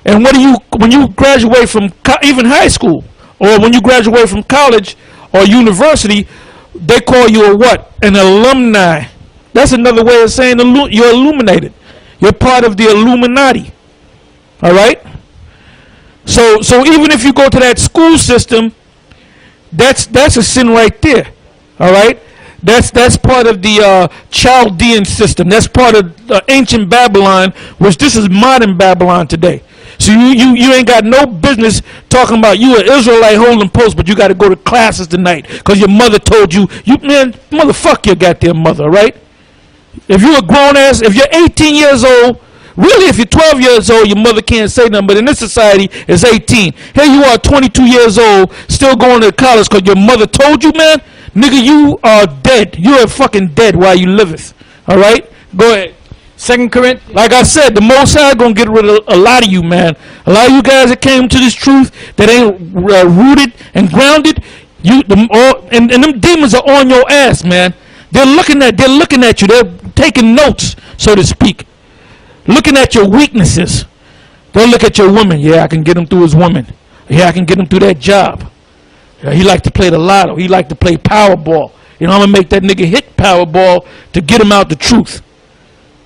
And what do you, when you graduate from even high school, or when you graduate from college or university, they call you a what? An alumni. That's another way of saying you're illuminated. You're part of the Illuminati. All right? So even if you go to that school system, that's a sin right there. All right? That's part of the Chaldean system. That's part of ancient Babylon, which this is modern Babylon today. So you ain't got no business talking about you an Israelite holding post, but you got to go to classes tonight because your mother told you. Man, motherfuck your goddamn mother, right? If you're a grown ass, if you're 18 years old, really if you're 12 years old, your mother can't say nothing, but in this society, it's 18. Here you are 22 years old, still going to college because your mother told you, man. Nigga, you are dead. You are fucking dead while you liveth. All right? Go ahead. 2 Corinthians. Like I said, the Most High gonna get rid of a lot of you, man. A lot of you guys that came to this truth that ain't rooted and grounded, and them demons are on your ass, man. They're looking at you. They're taking notes, so to speak. Looking at your weaknesses. They'll look at your woman. Yeah, I can get him through his woman. Yeah, I can get him through that job. Yeah, he like to play the lotto. He like to play Powerball. You know, I'm gonna make that nigga hit Powerball to get him out the truth.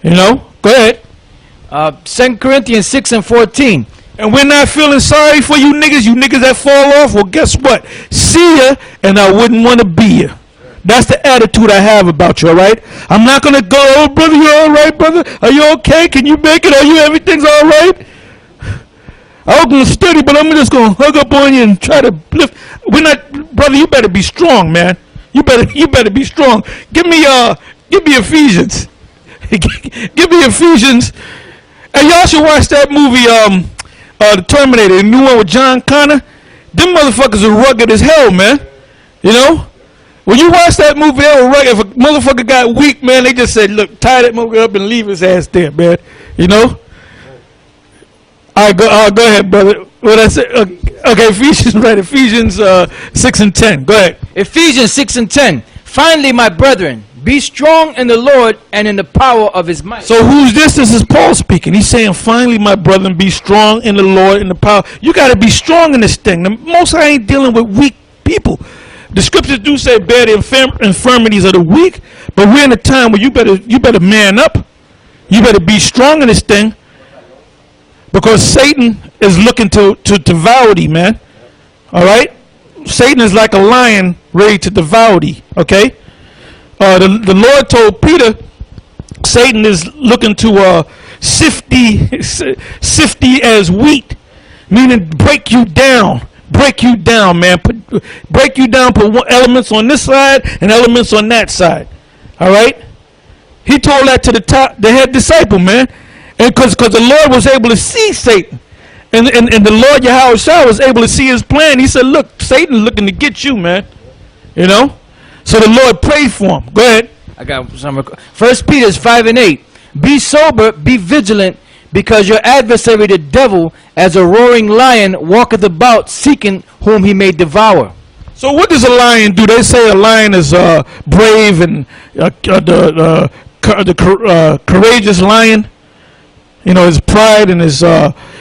You know? Go ahead. 2 Corinthians 6 and 14. And we're not feeling sorry for you niggas that fall off. Well, guess what? See ya, and I wouldn't want to be ya. That's the attitude I have about you, all right? I'm not going to go, oh, brother, you all right, brother? Are you okay? Can you make it? Are you, everything's all right? I was going to study, but I'm just going to hug up on you and try to lift. We're not, brother, you better be strong, man. You better be strong. Give me Ephesians. Give me Ephesians. And y'all should watch that movie, The Terminator, the new one with John Connor. Them motherfuckers are rugged as hell, man. You know? When you watch that movie, they were rugged. If a motherfucker got weak, man, they just said, look, tie that motherfucker up and leave his ass there, man. You know? All right, go ahead, brother. What I say? Okay, Ephesians, right? Ephesians 6 and 10. Go ahead. Ephesians 6 and 10. Finally, my brethren, be strong in the Lord and in the power of his might. So who's this? This is Paul speaking. He's saying, finally, my brethren, be strong in the Lord and the power. You got to be strong in this thing. The Most High ain't dealing with weak people. The scriptures do say bear the infirmities of the weak, but we're in a time where you better man up. You better be strong in this thing, because Satan is looking to devour thee, man. All right? Satan is like a lion ready to devour thee, okay? The Lord told Peter, Satan is looking to sift thee as wheat, meaning break you down, man. Break you down, put elements on this side and elements on that side. All right? He told that to the head disciple, man. And because the Lord was able to see Satan. And the Lord Yahushua was able to see his plan. He said, look, Satan's looking to get you, man. You know? So the Lord prayed for him. Go ahead. I got some. 1 Peter 5 and 8. Be sober, be vigilant, because your adversary the devil, as a roaring lion, walketh about, seeking whom he may devour. So what does a lion do? They say a lion is brave and the courageous lion. You know, his pride and his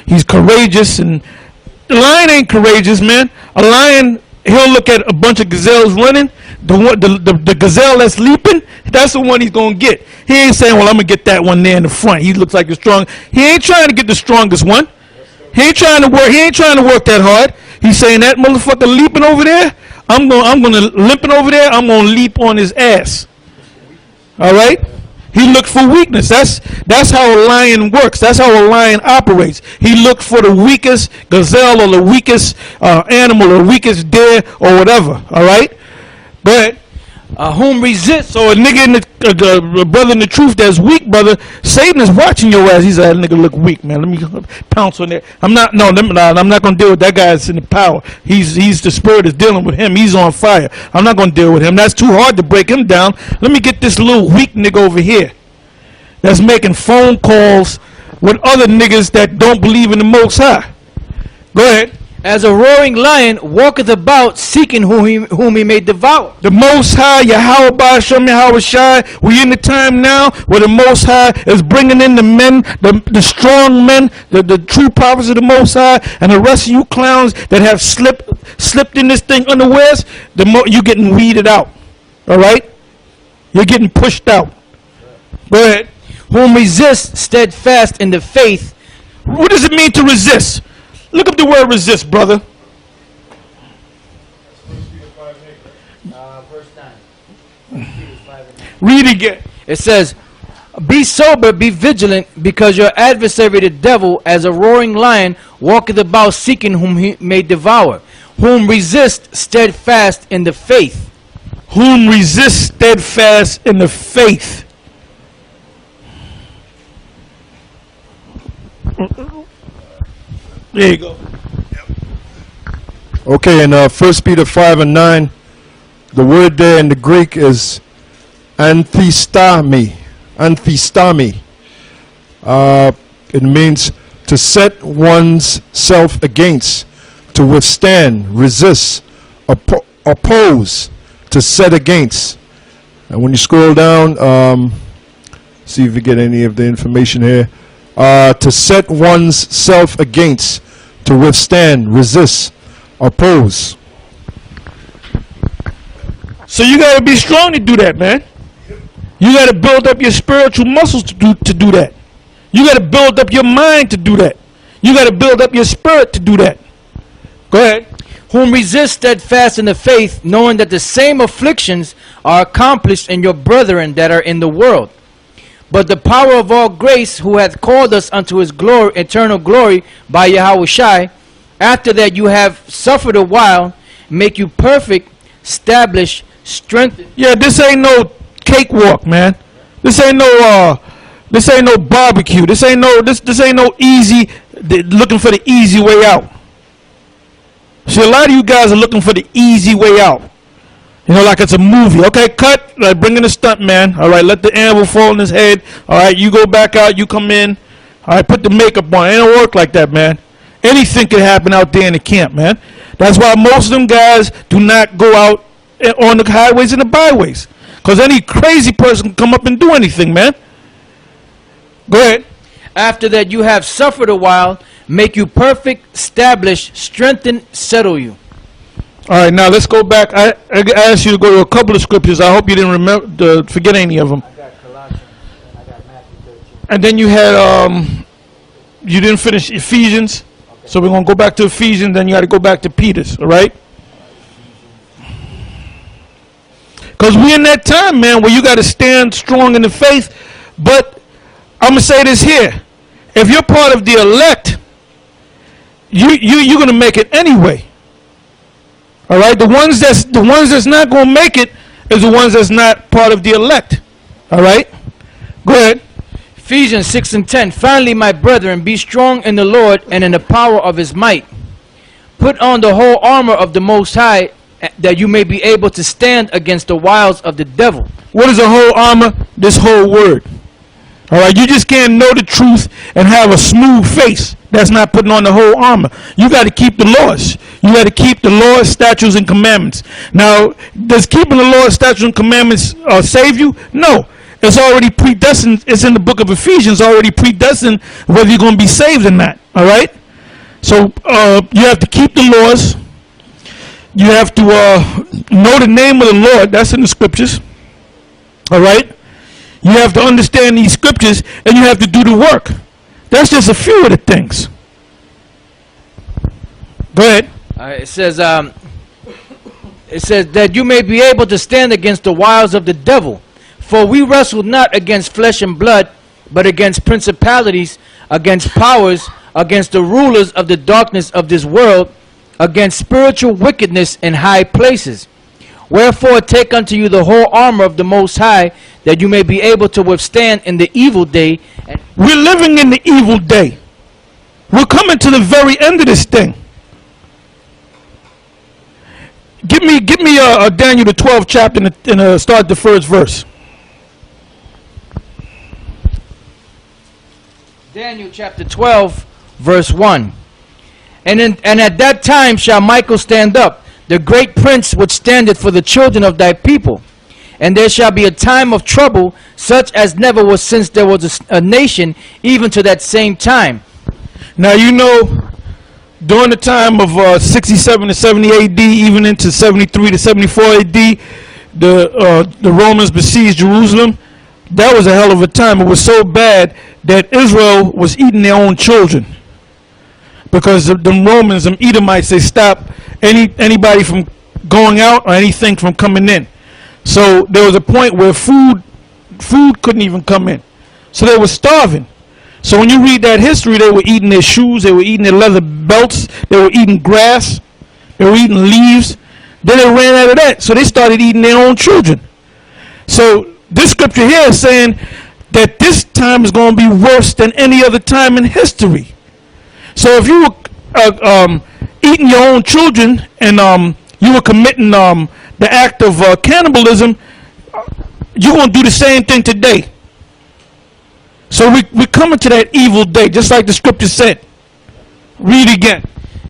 he's courageous, and the lion ain't courageous, man. A lion, he'll look at a bunch of gazelles running. The gazelle that's leaping, that's the one he's gonna get. He ain't saying, well, I'm gonna get that one there in the front. He looks like the strong. He ain't trying to get the strongest one. He ain't trying to work that hard. He's saying, that motherfucker leaping over there, I'm gonna limping over there, I'm gonna leap on his ass. All right? He looked for weakness. That's how a lion works. That's how a lion operates. He looked for the weakest gazelle or the weakest animal or weakest deer or whatever. All right? Go ahead. Whom resist. So a nigga in the brother in the truth that's weak, brother, Satan is watching your ass. He said, that nigga look weak, man. Let me pounce on that. I'm not going to deal with that guy that's in the power. He's the spirit is dealing with him. He's on fire. I'm not going to deal with him. That's too hard to break him down. Let me get this little weak nigga over here that's making phone calls with other niggas that don't believe in the Most High. Go ahead. As a roaring lion walketh about, seeking whom he may devour. The Most High, Yahweh Shem Yahweh Shai, we in the time now where the Most High is bringing in the men, the strong men, the true prophets of the Most High, and the rest of you clowns that have slipped in this thing unawares, you're getting weeded out. All right? You're getting pushed out. Go ahead. Whom resist steadfast in the faith. What does it mean to resist? Look up the word resist, brother. Verse 9. Read again. It says, be sober, be vigilant, because your adversary the devil, as a roaring lion, walketh about seeking whom he may devour. Whom resist steadfast in the faith. Whom resist steadfast in the faith. There you go. Okay, in 1 Peter 5 and 9, the word there in the Greek is anthistami. Anthistami. It means to set one's self against, to withstand, resist, oppose, to set against. And when you scroll down, see if you get any of the information here. To set one's self against, to withstand, resist, oppose. So you got to be strong to do that, man. You got to build up your spiritual muscles to do that. You got to build up your mind to do that. You got to build up your spirit to do that. Go ahead. Whom resist steadfast in the faith, knowing that the same afflictions are accomplished in your brethren that are in the world. But the power of all grace, who hath called us unto his glory, eternal glory, by Yahweh Shai, after that you have suffered a while, make you perfect, establish, strengthen. Yeah, this ain't no cakewalk, man. This ain't no barbecue. This ain't no easy, looking for the easy way out. See, a lot of you guys are looking for the easy way out. You know, like it's a movie. Okay, cut. Like, bring in a stunt man. All right, let the animal fall on his head. All right, you go back out. You come in. All right, put the makeup on. It don't work like that, man. Anything could happen out there in the camp, man. That's why most of them guys do not go out on the highways and the byways. Because any crazy person can come up and do anything, man. Go ahead. After that you have suffered a while, make you perfect, establish, strengthen, settle you. All right, now let's go back. I asked you to go to a couple of scriptures. I hope you didn't remember, forget any of them. I got Colossians and I got Matthew 13. And then you had, you didn't finish Ephesians. Okay. So we're going to go back to Ephesians, then you got to go back to Peter's, all right? Because we're in that time, man, where you got to stand strong in the faith. But I'm going to say this here. If you're part of the elect, you're going to make it anyway. All right, the ones that's not going to make it is the ones that's not part of the elect. All right, go ahead. Ephesians 6 and 10. Finally, my brethren, be strong in the Lord and in the power of his might. Put on the whole armor of the Most High, that you may be able to stand against the wiles of the devil. What is the whole armor? This whole word. All right, you just can't know the truth and have a smooth face. That's not putting on the whole armor. You got to keep the laws. You got to keep the laws, statutes, and commandments. Now, does keeping the laws, statutes, and commandments save you? No. It's already predestined. It's in the book of Ephesians, already predestined whether you're going to be saved or not. All right? So, you have to keep the laws. You have to know the name of the Lord. That's in the scriptures. All right? You have to understand these scriptures, and you have to do the work. That's just a few of the things. Go ahead. It says that you may be able to stand against the wiles of the devil. For we wrestle not against flesh and blood, but against principalities, against powers, against the rulers of the darkness of this world, against spiritual wickedness in high places. Wherefore take unto you the whole armor of the Most High, that you may be able to withstand in the evil day. We're living in the evil day. We're coming to the very end of this thing. Give me Daniel the 12th chapter and start the first verse. Daniel chapter 12, verse 1. And at that time shall Michael stand up, the great prince which standeth for the children of thy people. And there shall be a time of trouble, such as never was since there was a nation, even to that same time. Now, you know, during the time of 67 to 70 AD, even into 73 to 74 AD, the Romans besieged Jerusalem. That was a hell of a time. It was so bad that Israel was eating their own children. Because the Romans, them Edomites, they stopped anybody from going out or anything from coming in. So there was a point where food couldn't even come in. So they were starving. So when you read that history, they were eating their shoes, they were eating their leather belts, they were eating grass, they were eating leaves. Then they ran out of that, so they started eating their own children. So this scripture here is saying that this time is going to be worse than any other time in history. So if you were eating your own children and you were committing the act of cannibalism, you're going to do the same thing today. So we're coming to that evil day, just like the scripture said. Read again.